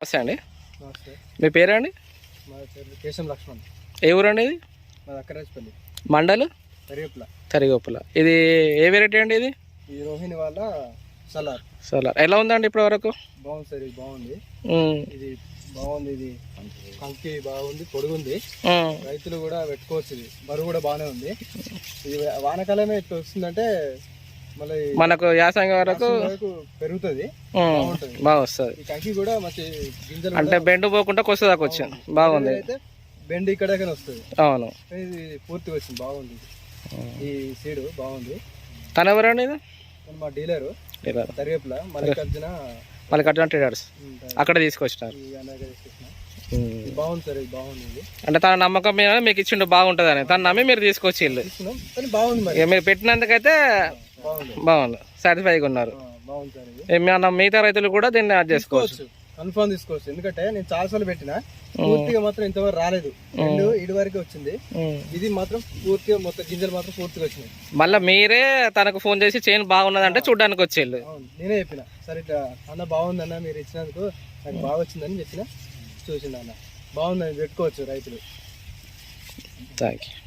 నమస్తే అండి. నమస్తే. మీ పేరండి? మా పేరు కేశం లక్ష్మణ్. ఏ ఊరండి ఇది? మాది అక్కరాజపల్లి మండలు తరిగొప్పల. ఇది ఏ వెరైటీ అండి? ఇది ఈ రోహిణి వాళ్ళ సలార్. ఎలా ఉందండి ఇప్పటి వరకు? బాగుంది సార్, ఇది బాగుంది. ఇది బాగుంది, ఇది కంకి బాగుంది, పొడుగుంది. రైతులు కూడా పెట్టుకోవచ్చు. ఇది బరువు కూడా బాగానే ఉంది. ఇది వానకాలమే ఇట్లా వస్తుందంటే మళ్ళీ మనకు యాసంగి వరకు పెరుగుతుంది, బాగా వస్తుంది. ఈ కంకి కూడా మంచి గింజలు అంటే బెండు పోకుండా కొస్త దాకా వచ్చింది, బాగుంది. అయితే బెండ్ ఇక్కడకనే వస్తుంది. అవును, ఇది పూర్తిగా వచ్చింది, బాగుంది. ఈ సీడ్ బాగుంది. తన ఎవరండి? ఇది మా డీలరు తరిగేపుల మల్లికార్జున ట్రేడర్స్ అక్కడ తీసుకొచ్చినారు. బాగుంది సార్, ఇది బాగుంది. అంటే తన నమ్మకం మీద మీకు ఇచ్చిండు బాగుంటుంది అని తను నమ్మి మీరు తీసుకొచ్చి బాగుంది. మీరు పెట్టినందుకైతే బాగుంది, సాటిస్ఫైగా ఉన్నారు. మిగతా రైతులు కూడా దీన్ని యాడ్ చేసుకోవచ్చు, కన్ఫర్మ్ తీసుకోవచ్చు. ఎందుకంటే నేను చాలా సార్లు పెట్టినా పూర్తిగా మాత్రం ఇంతవరకు రాలేదు. ఇటు వరకు వచ్చింది. ఇది మాత్రం పూర్తిగా మొత్తం గింజలు మాత్రం పూర్తిగా వచ్చినాయి. మళ్ళీ మీరే తనకు ఫోన్ చేసి చైన్ బాగున్నదంటే చూడడానికి వచ్చేళ్ళు. నేనే చెప్పిన, సరే ఇట్లా అన్న బాగుంది అన్న, మీరు ఇచ్చినందుకు నాకు బాగా వచ్చిందని చెప్పిన. చూసింది అన్న, బాగుందని పెట్టుకోవచ్చు రైతులు. Thank you.